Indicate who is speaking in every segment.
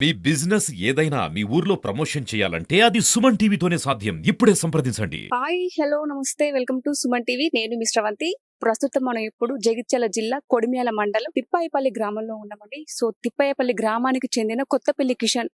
Speaker 1: మీ business ఏదైనా మీ ఊర్లో promotion చేయాలంటే అది సుమన్ టీవీతోనే సాధ్యం. ఇప్పుడే సంప్రదించండి.
Speaker 2: హాయ్ హలో నమస్తే వెల్కమ్ టు సుమన్ టీవీ. నేను మీ శ్రవంతి. ప్రస్తుతం మనం ఇప్పుడు జగిత్యాల జిల్లా కొడిమ్యాల మండలం తిప్పాయిపల్లి గ్రామంలో ఉన్నామండి. సో తిప్పాయిపల్లి గ్రామానికి చెందిన కొత్తపల్లి కిషన్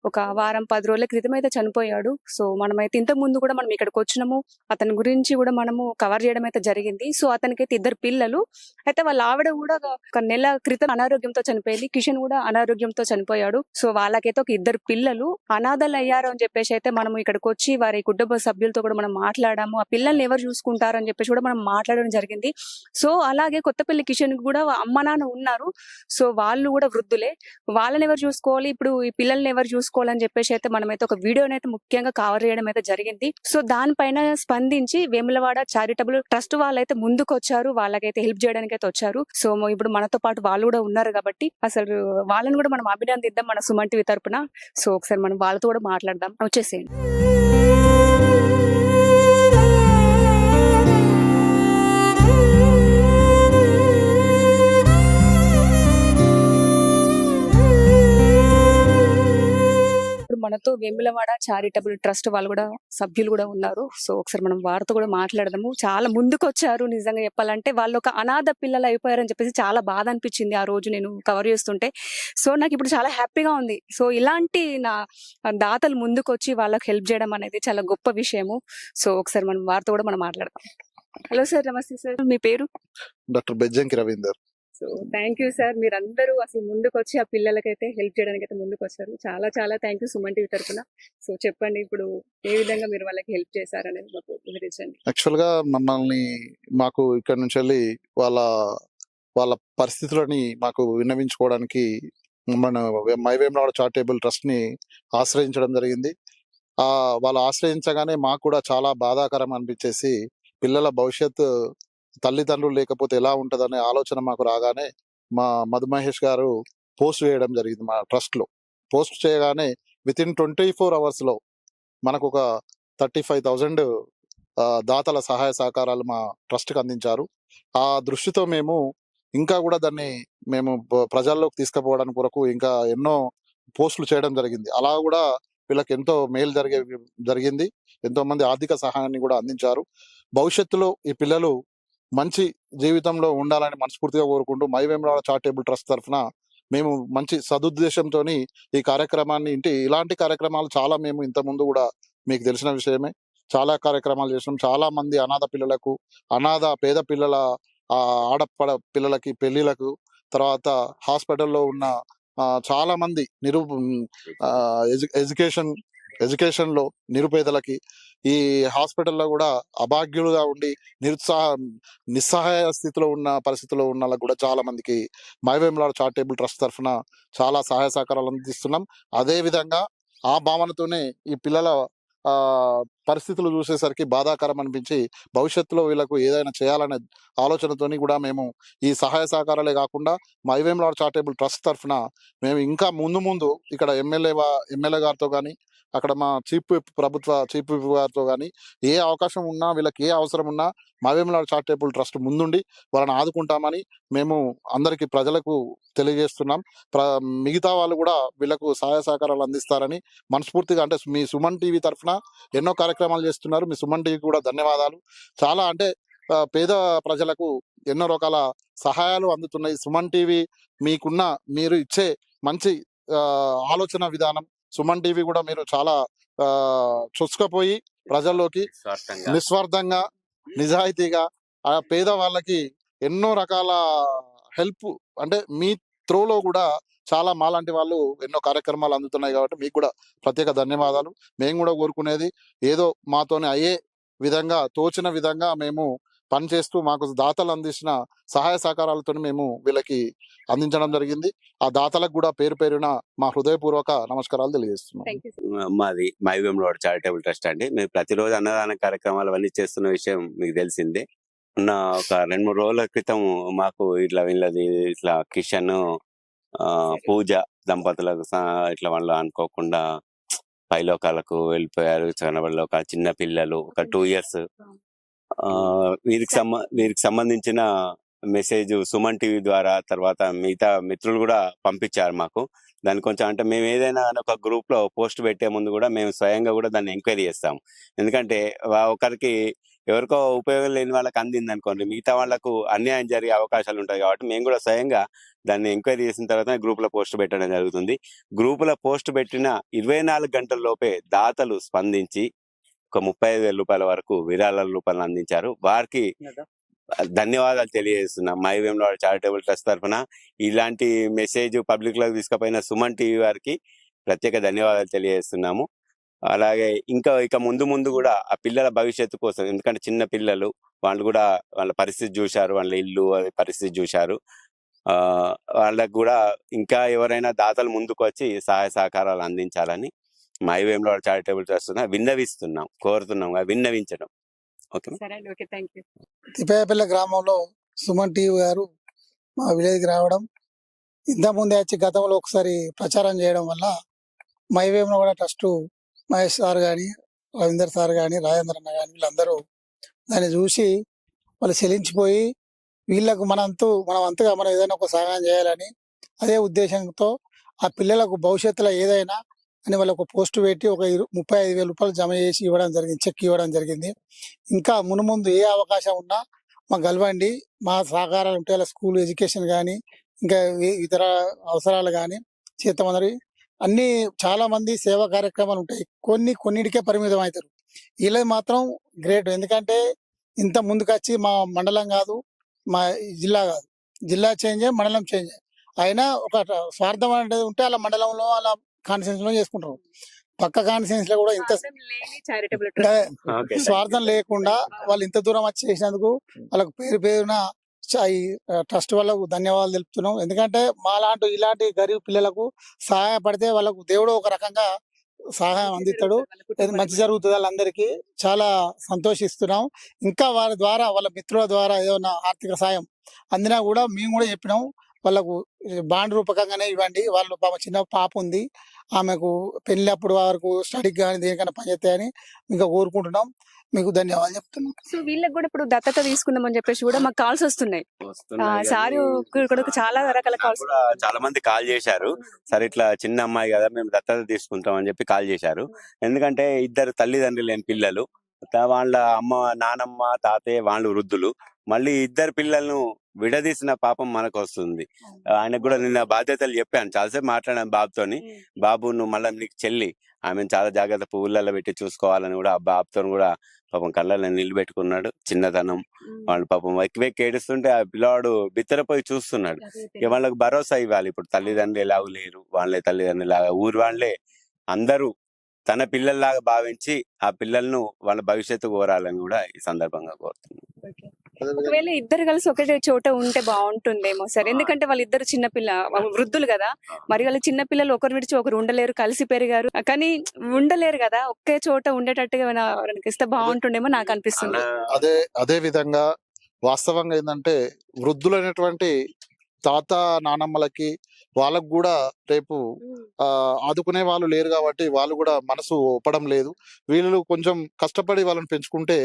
Speaker 2: ఒక వారం 10 రోజుల క్రితం అయితే చనిపోయాడు. సో మనమైతే ఇంతకు ముందు కూడా మనం ఇక్కడికి వచ్చినాము. అతని గురించి కూడా మనము కవర్ చేయడం అయితే జరిగింది. సో అతనికైతే 2 పిల్లలు. అయితే వాళ్ళ ఆవిడ కూడా ఒక నెల క్రితం అనారోగ్యంతో చనిపోయింది. కిషన్ కూడా అనారోగ్యంతో చనిపోయాడు. సో వాళ్ళకైతే ఒక 2 పిల్లలు అనాథలు అయ్యారు అని చెప్పేసి అయితే మనం ఇక్కడికి వచ్చి వారి కుటుంబ సభ్యులతో కూడా మనం మాట్లాడాము. ఆ పిల్లల్ని ఎవరు చూసుకుంటారు అని చెప్పేసి కూడా మనం మాట్లాడడం జరిగింది. సో అలాగే కొత్తపల్లి కిషన్ కూడా అమ్మ నాన్న ఉన్నారు. సో వాళ్ళు కూడా వృద్ధులే. వాళ్ళని ఎవరు చూసుకోవాలి, ఇప్పుడు ఈ పిల్లల్ని ఎవరు చూసుకోవాలని చెప్పేసి అయితే మనమైతే ఒక వీడియోని అయితే ముఖ్యంగా కవర్ చేయడం అయితే జరిగింది. సో దానిపైన స్పందించి వేములవాడ చారిటబుల్ ట్రస్ట్ వాళ్ళైతే ముందుకు వచ్చారు. వాళ్ళకైతే హెల్ప్ చేయడానికి అయితే వచ్చారు. సో ఇప్పుడు మనతో పాటు వాళ్ళు కూడా ఉన్నారు కాబట్టి అసలు వాళ్ళని కూడా మనం అభినందిద్దాం మన సుమన్ టీవీ తరపున. సో ఒకసారి మనం వాళ్ళతో కూడా మాట్లాడదాం. వచ్చేసేయండి. ఇప్పుడు మనతో వేములవాడ చారిటబుల్ ట్రస్ట్ వాళ్ళు కూడా సభ్యులు కూడా ఉన్నారు. సో ఒకసారి మనం వారితో కూడా మాట్లాడదాము. చాలా ముందుకు వచ్చారు. నిజంగా చెప్పాలంటే వాళ్ళు ఒక అనాథ పిల్లలు అయిపోయారని చెప్పేసి చాలా బాధ అనిపించింది ఆ రోజు నేను కవర్ చేస్తుంటే. సో నాకు ఇప్పుడు చాలా హ్యాపీగా ఉంది. సో ఇలాంటి నా దాతలు ముందుకు వచ్చి వాళ్ళకి హెల్ప్ చేయడం అనేది చాలా గొప్ప విషయము. సో ఒకసారి మనం వారితో కూడా మనం మాట్లాడదాం. హలో సార్, నమస్తే సార్. మీ పేరు?
Speaker 3: Doctor Bejjanki Ravinder.
Speaker 2: So thank you sir. మీరందరూ అసలు ముందుకు వచ్చి ఆ పిల్లలకైతే హెల్ప్ చేయడానికి అయితే ముందుకు వచ్చారు. చాలా చాలా థ్యాంక్ యూ సుమన్ టీవీ తరఫున. సో చెప్పండి, ఇప్పుడు ఏ విధంగా మీరు వాళ్ళకి హెల్ప్ చేశారనేది మాకు వివరించండి.
Speaker 3: యాక్చువల్ గా మాకు ఇక్కడ నుంచి వెళ్ళి వాళ్ళ వాళ్ళ పరిస్థితులని మాకు విన్నవించుకోవడానికి మన మై వేములవాడ చారిటబుల్ ట్రస్ట్ ని ఆశ్రయించడం జరిగింది. వాళ్ళు ఆశ్రయించగానే మాకు కూడా చాలా బాధాకరం అనిపించేసి, పిల్లల భవిష్యత్తు తల్లిదండ్రులు లేకపోతే ఎలా ఉంటదనే ఆలోచన మాకు రాగానే మా మధు మహేష్ గారు పోస్ట్ చేయడం జరిగింది. మా ట్రస్ట్ లో పోస్ట్ చేయగానే విత్ ఇన్ 24 hours లో మనకు ఒక 35,000 దాతల సహాయ సహకారాలు మా ట్రస్ట్ కి అందించారు. ఆ దృష్టితో మేము ఇంకా కూడా దాన్ని ప్రజల్లోకి తీసుకుపోవడానికి కొరకు ఇంకా ఎన్నో పోస్టులు చేయడం జరిగింది. అలా కూడా వీళ్ళకి ఎంతో మేలు జరిగింది. ఎంతో మంది ఆర్థిక సహాయాన్ని కూడా అందించారు. భవిష్యత్తులో ఈ పిల్లలు మంచి జీవితంలో ఉండాలని మనస్ఫూర్తిగా కోరుకుంటూ మై వేములవాడ చారిటబుల్ ట్రస్ట్ తరఫున మేము మంచి సదుద్దేశంతో ఈ కార్యక్రమాన్ని ఇలాంటి కార్యక్రమాలు చాలా మేము ఇంత ముందు కూడా మీకు తెలిసిన విషయమే చాలా కార్యక్రమాలు చేసినాం. చాలా మంది అనాథ పిల్లలకు, పేద పిల్లల ఆడపడ పిల్లలకి పెళ్లిలకు, తర్వాత హాస్పిటల్లో ఉన్న చాలా మంది ఎడ్యుకేషన్ లో నిరుపేదలకి, ఈ హాస్పిటల్లో కూడా అభాగ్యులుగా ఉండి నిస్సహాయ స్థితిలో ఉన్న పరిస్థితిలో ఉన్న వాళ్ళకు కూడా చాలా మందికి మై వేములవాడ చారిటబుల్ ట్రస్ట్ తరఫున చాలా సహాయ సహకారాలు అందిస్తున్నాం. అదే విధంగా ఆ భావనతోనే ఈ పిల్లల పరిస్థితులు చూసేసరికి బాధాకరం అనిపించి, భవిష్యత్తులో వీళ్ళకు ఏదైనా చేయాలనే ఆలోచనతోని కూడా మేము ఈ సహాయ సహకారాలే కాకుండా మై వేములవాడ చారిటబుల్ ట్రస్ట్ తరఫున మేము ఇంకా ముందు ఇక్కడ ఎమ్మెల్యే గారితో కానీ, అక్కడ మా చీఫ్ విప్ గారితో కానీ ఏ అవకాశం ఉన్నా, వీళ్ళకి ఏ అవసరం ఉన్నా మై వేములవాడ చారిటబుల్ ట్రస్ట్ ముందుండి వాళ్ళని ఆదుకుంటామని మేము అందరికి ప్రజలకు తెలియజేస్తున్నాం. మిగతా వాళ్ళు కూడా వీళ్ళకు సహాయ సహకారాలు అందిస్తారని మనస్ఫూర్తిగా, అంటే మీ సుమన్ టీవీ తరఫున ఎన్నో కార్యక్రమాలు చేస్తున్నారు. మీ సుమన్ టీవీకి కూడా ధన్యవాదాలు. చాలా పేద ప్రజలకు ఎన్నో రకాల సహాయాలు అందుతున్నాయి. సుమన్ టీవీ మీరు ఇచ్చే మంచి ఆలోచన విధానం, సుమన్ టీవీ కూడా మీరు చాలా చొచ్చుకపోయి ప్రజల్లోకి నిస్వార్థంగా నిజాయితీగా ఆ పేద వాళ్ళకి ఎన్నో రకాల హెల్ప్, మీ త్రోలో కూడా చాలా మాలాంటి వాళ్ళు ఎన్నో కార్యక్రమాలు అందుతున్నాయి కాబట్టి మీకు కూడా ప్రత్యేక ధన్యవాదాలు. మేము కూడా కోరుకునేది ఏదో మాతోనే అయ్యే విధంగా, తోచిన విధంగా మేము పనిచేస్తూ మాకు దాతలు అందించిన సహాయ సహకారాలతో మేము వీళ్ళకి అందించడం జరిగింది. ఆ దాతలకు కూడా పేరున మా హృదయపూర్వక నమస్కారాలు తెలియజేస్తున్నాం.
Speaker 4: మాది మై వేములవాడ చారిటబుల్ ట్రస్ట్ అండి. మేము ప్రతిరోజు అన్నదాన కార్యక్రమాలు అవన్నీ చేస్తున్న విషయం మీకు తెలిసిందే. ఒక 2-3 రోజుల క్రితం మాకు ఇట్లా కిషన్, పూజ దంపతులకు ఇట్లా వాళ్ళు అనుకోకుండా పైలోకాలకు వెళ్ళిపోయారు. ఒక చిన్న పిల్లలు, ఒక 2 years. వీరికి సంబంధించిన మెసేజ్ సుమన్ టీవీ ద్వారా, తర్వాత మిగతా మిత్రులు కూడా పంపించారు మాకు. దాన్ని కొంచెం అంటే మేము ఏదైనా ఒక గ్రూప్ లో పోస్ట్ పెట్టే ముందు కూడా మేము స్వయంగా కూడా దాన్ని ఎంక్వైరీ చేస్తాము. ఎందుకంటే ఒకరికి ఎవరికో ఉపయోగం లేని వాళ్ళకి అందింది అనుకోండి, మిగతా వాళ్ళకు అన్యాయం జరిగే అవకాశాలు ఉంటాయి. కాబట్టి మేము కూడా స్వయంగా దాన్ని ఎంక్వైరీ చేసిన తర్వాత గ్రూప్ లో పోస్ట్ పెట్టడం జరుగుతుంది. గ్రూప్ లో పోస్ట్ పెట్టిన 24 గంటల లోపే దాతలు స్పందించి ఒక 35,000 రూపాయల వరకు విరాళాల రూపాయలు అందించారు. వారికి ధన్యవాదాలు తెలియజేస్తున్నాం. మై వేములవాడ చారిటబుల్ ట్రస్ట్ తరఫున ఇలాంటి మెసేజ్ పబ్లిక్ లోకి తీసుకుపోయిన సుమన్ టీవీ వారికి ప్రత్యేక ధన్యవాదాలు తెలియజేస్తున్నాము. అలాగే ఇక ముందు ముందు కూడా ఆ పిల్లల భవిష్యత్తు కోసం, ఎందుకంటే చిన్న పిల్లలు వాళ్ళు కూడా వాళ్ళ పరిస్థితి చూశారు, వాళ్ళ ఇల్లు అది పరిస్థితి చూశారు. వాళ్ళకు కూడా ఇంకా ఎవరైనా దాతలు ముందుకు వచ్చి సహాయ సహకారాలు అందించాలని మై వేములవాడ చారిటబుల్ ట్రస్ట్ విన్నవిస్తున్నాం, కోరుతున్నాం, విన్నవించడం. ఓకే.
Speaker 2: సరే అండి, ఓకే, థ్యాంక్ యూ.
Speaker 5: తిప్పేపల్లి గ్రామంలో సుమన్ టీవీ గారు మా విలేజ్కి రావడం, ఇంతకుముందే వచ్చి గతంలో ఒకసారి ప్రచారం చేయడం వల్ల my Vemulawada trust Mahesh sir కానీ, రవీందర్ సార్ కానీ, రాజేంద్ర అన్న కానీ వీళ్ళందరూ దాన్ని చూసి వాళ్ళు చెలించిపోయి వీళ్ళకు మనం అంతగా మనం ఏదైనా ఒక సహాయం చేయాలని అదే ఉద్దేశంతో ఆ పిల్లలకు భవిష్యత్తులో ఏదైనా అని వాళ్ళకు పోస్ట్ పెట్టి ఒక 35,000 రూపాయలు జమ చేసి ఇవ్వడం జరిగింది, చెక్ ఇవ్వడం జరిగింది. ఇంకా మునుముందు ఏ అవకాశం ఉన్నా మాకు కలవండి, మా సహకారాలు ఉంటాయి. స్కూల్ ఎడ్యుకేషన్ కానీ ఇంకా ఇతర అవసరాలు కానీ చేస్తామన్నారు. అన్ని చాలా మంది సేవా కార్యక్రమాలు ఉంటాయి, కొన్నిటికే పరిమితం అవుతారు. వీళ్ళది మాత్రం గ్రేట్. ఎందుకంటే ఇంత ముందుకు వచ్చి మా మండలం కాదు, మా జిల్లా కాదు, జిల్లా చేంజ్ మండలం చేంజ్ అయినా ఒక స్వార్థం అనేది ఉంటే అలా మండలంలో అలా కాన్ఫరెన్స్ లో చేసుకుంటారు. పక్క కాన్ఫరెన్స్ లో కూడా ఇంత
Speaker 2: చారిటబుల్
Speaker 5: స్వార్థం లేకుండా వాళ్ళు ఇంత దూరం వచ్చి చేసినందుకు వాళ్ళకు పేరున ఈ ట్రస్ట్ వాళ్ళకు ధన్యవాదాలు తెలుపుతున్నాం. ఎందుకంటే ఇలాంటి గరీబ్ పిల్లలకు సహాయపడితే వాళ్ళకు దేవుడు ఒక రకంగా సహాయం అందిస్తాడు, మంచి జరుగుతుంది వాళ్ళందరికీ. చాలా సంతోషిస్తున్నాం. ఇంకా వారి ద్వారా వాళ్ళ మిత్రుల ద్వారా ఏదైనా ఆర్థిక సాయం అందినా కూడా మేము కూడా చెప్పినాం వాళ్ళకు బాండ్ రూపకంగానే ఇవ్వండి. వాళ్ళు చిన్న పాప ఉంది, ఆమెకు పెళ్లి అప్పుడు వరకు స్టడీకి కానీ దేనికైనా పనిచేస్తాయని ఇంకా కోరుకుంటున్నాం. మీకు ధన్యవాదాలు చెప్తున్నాం.
Speaker 2: సో వీళ్ళకి కూడా ఇప్పుడు దత్తత తీసుకుందామని చెప్పేసి కూడా మాకు కాల్స్ వస్తున్నాయి. సార్ కూడా చాలా రకాల కాల్స్,
Speaker 4: చాలా మంది కాల్ చేశారు. సరే ఇట్లా చిన్న అమ్మాయి కదా మేము దత్తత తీసుకుంటాం అని చెప్పి కాల్ చేశారు. ఎందుకంటే ఇద్దరు తల్లిదండ్రులు లేని పిల్లలు, వాళ్ళ నానమ్మ తాతయ్య వాళ్ళు వృద్ధులు, మళ్ళీ ఇద్దరు పిల్లలను విడదీసిన పాపం మనకు వస్తుంది. ఆయనకు కూడా నిన్న బాధ్యతలు చెప్పాను, చాలాసేపు మాట్లాడాను బాబుతోని. బాబు నువ్వు మళ్ళీ నీకు చెల్లి, ఆమెను చాలా జాగ్రత్త పువ్వులలో పెట్టి చూసుకోవాలని కూడా ఆ బాబుతో కూడా పాపం కళ్ళని నిలబెట్టుకున్నాడు. చిన్నతనం వాళ్ళు పాపం వెక్కి ఏడుస్తుంటే ఆ పిల్లవాడు బిత్తరపోయి చూస్తున్నాడు. ఇక వాళ్ళకు భరోసా ఇవ్వాలి. ఇప్పుడు తల్లిదండ్రులు ఎలాగూ లేరు, వాళ్ళే తల్లిదండ్రులు లాగా ఊరు వాళ్ళే అందరూ తన పిల్లల్లాగా భావించి ఆ పిల్లలను వాళ్ళ భవిష్యత్తు కోరాలని కూడా ఈ సందర్భంగా కోరుతున్నాను.
Speaker 2: ఒకవేళ ఇద్దరు కలిసి ఒకటే చోట ఉంటే బాగుంటుందేమో సార్. ఎందుకంటే వాళ్ళిద్దరు చిన్నపిల్ల వృద్ధులు కదా, మరి వాళ్ళ చిన్న పిల్లలు ఒకరు విడిచి ఒకరు ఉండలేరు, కలిసి పెరిగారు కానీ ఉండలేరు కదా. ఒకే చోట ఉండేటట్టుగా ఇస్తే బాగుంటుండేమో నాకు అనిపిస్తుంది.
Speaker 3: అదే విధంగా వాస్తవంగా ఏంటంటే వృద్ధులైనటువంటి తాత నానమ్మలకి వాళ్ళకు కూడా రేపు ఆదుకునే వాళ్ళు లేరు కాబట్టి వాళ్ళు కూడా మనసు ఒప్పడం లేదు. వీళ్ళు కొంచెం కష్టపడి వాళ్ళని పెంచుకుంటే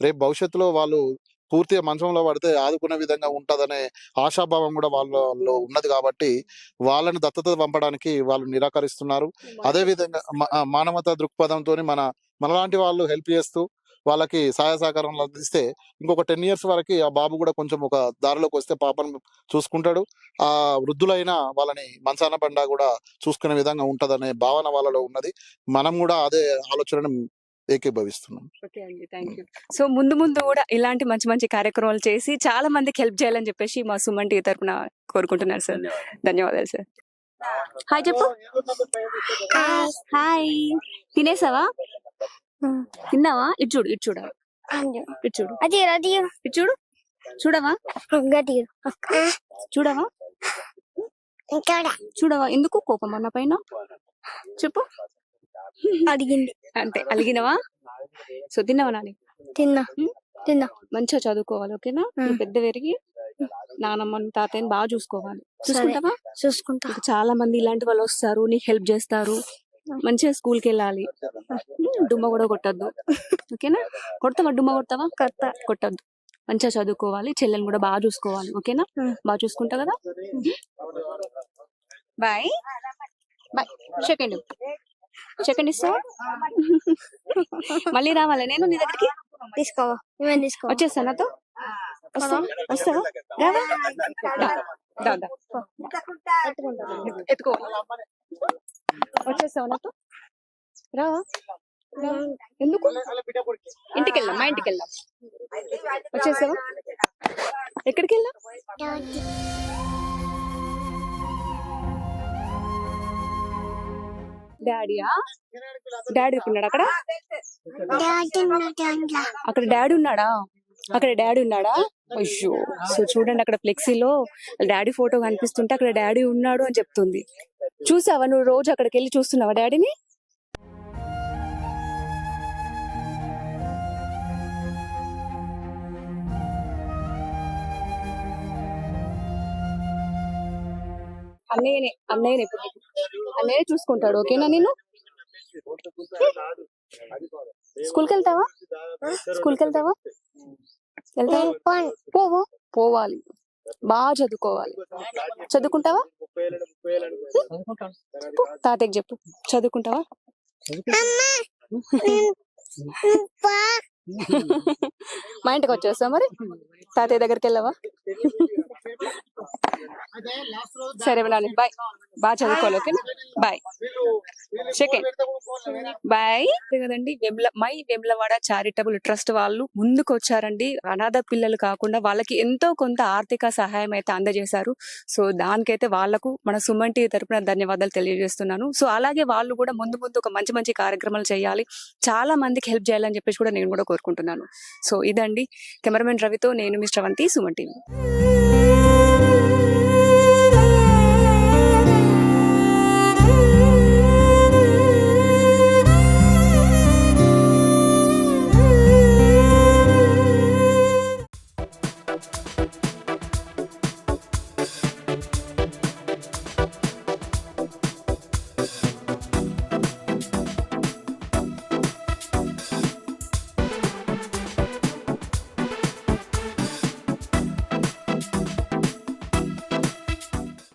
Speaker 3: రేపు భవిష్యత్తులో వాళ్ళు పూర్తిగా మంచంలో పడితే ఆదుకునే విధంగా ఉంటదనే ఆశాభావం కూడా వాళ్ళలో ఉన్నది కాబట్టి వాళ్ళని దత్తత పంపడానికి వాళ్ళు నిరాకరిస్తున్నారు. అదే విధంగా మానవతా దృక్పథంతో మనలాంటి వాళ్ళు హెల్ప్ చేస్తూ వాళ్ళకి సహాయ సహకారం అందిస్తే ఇంకొక 10 years వరకు ఆ బాబు కూడా కొంచెం ఒక దారిలోకి వస్తే పాపను చూసుకుంటాడు. ఆ వృద్ధులైన వాళ్ళని మంచాన బండా కూడా చూసుకునే విధంగా ఉంటదనే భావన వాళ్ళలో ఉన్నది. మనం కూడా అదే ఆలోచనను ఏకీభవిస్తున్నాం.
Speaker 2: ఓకే అండి, థ్యాంక్ యూ. సో ముందు కూడా ఇలాంటి మంచి మంచి కార్యక్రమాలు చేసి చాలా మందికి హెల్ప్ చేయాలని చెప్పేసి మా సుమన్ టీవీ తరపున కోరుకుంటున్నారు సార్. ధన్యవాదాలు సార్. హాయ్ చెప్పు. హాయ్, తినేసావా? తిన్నావా? ఇటు చూడు, ఇటు చూడు, ఇటు చూడు, ఇటు చూడు. చూడవా? చూడవా? చూడవా? ఎందుకు కోపం అన్న పైన చెప్పు.
Speaker 6: అడిగింది
Speaker 2: అంతే, అలిగినవా? సో తిన్నావా నాని?
Speaker 6: తిన్నా.
Speaker 2: మంచిగా చదువుకోవాలి, ఓకేనా? పెద్ద పెరిగి నానమ్మని తాతయ్యని బాగా చూసుకోవాలి. చూసుకుంటావా?
Speaker 6: చూసుకుంటా.
Speaker 2: చాలా మంది ఇలాంటి వాళ్ళు వస్తారు, నీకు హెల్ప్ చేస్తారు. మంచిగా స్కూల్కి వెళ్ళాలి, డుమ్మ కూడా కొట్టద్దు, ఓకేనా? కొడతావా? డుమ్మ కొడతావా? కొట్టద్దు. మంచిగా చదువుకోవాలి, చెల్లెని కూడా బాగా చూసుకోవాలి, ఓకేనా? బాగా చూసుకుంటా కదా. బాయ్. బాయ్. సెకండ్ సెకండ్ ఇస్తావా? మళ్ళీ రావాలా నేను నీ దగ్గరికి?
Speaker 6: తీసుకోవా నువ్వేం తీసుకో
Speaker 2: వచ్చేస్తా నాతో? వస్తావా? రావా? దా, దా. ఎత్తుకో. వచ్చేస్తావా నాతో? రావా? ఎందుకు? ఇంటికి వెళ్దాం, మా ఇంటికి వెళ్దాం. వచ్చేస్తావా? ఎక్కడికి వెళ్దాం? డాడీయా? డాడీ ఉన్నాడు అక్కడ? అక్కడ డాడీ ఉన్నాడా? అక్కడ డాడీ ఉన్నాడా? అయ్యో. సో చూడండి, అక్కడ ఫ్లెక్సీలో డాడీ ఫోటో కనిపిస్తుంటే అక్కడ డాడీ ఉన్నాడు అని చెప్తుంది. చూసావా నువ్వు? రోజు అక్కడికి వెళ్ళి చూస్తున్నావా డాడీని? అన్నయ్యనే ఇప్పుడు అన్నయ్య చూసుకుంటాడు. ఓకేనా? నేను స్కూల్కి వెళ్తావా? స్కూల్కి వెళ్తావా? పోవా? పోవాలి. బాగా చదువుకోవాలి. చదువుకుంటావా? తాతయ్యకి చెప్పు, చదువుకుంటావా? మా ఇంటికి వచ్చేస్తావు మరి? తాతయ్య దగ్గరికి వెళ్ళవా? సరే నాని, బాయ్. బాగా చదువుకోవాలి. ఓకేనా? బాయ్. Second bye. కదండి, వేములవాడ చారిటబుల్ ట్రస్ట్ వాళ్ళు ముందుకు వచ్చారండి. అనాథ పిల్లలు కాకుండా వాళ్ళకి ఎంతో కొంత ఆర్థిక సహాయం అయితే అందజేశారు. సో దానికైతే వాళ్లకు మన సుమన్ టీవీ తరపున ధన్యవాదాలు తెలియజేస్తున్నాను. సో అలాగే వాళ్ళు కూడా ముందు ఒక మంచి మంచి కార్యక్రమాలు చేయాలి, చాలా మందికి హెల్ప్ చేయాలని చెప్పేసి కూడా నేను కూడా కోరుకుంటున్నాను. సో ఇదండి, కెమెరామెన్ రవితో నేను మిస్టర్ వంతి, సుమన్ టీవీ.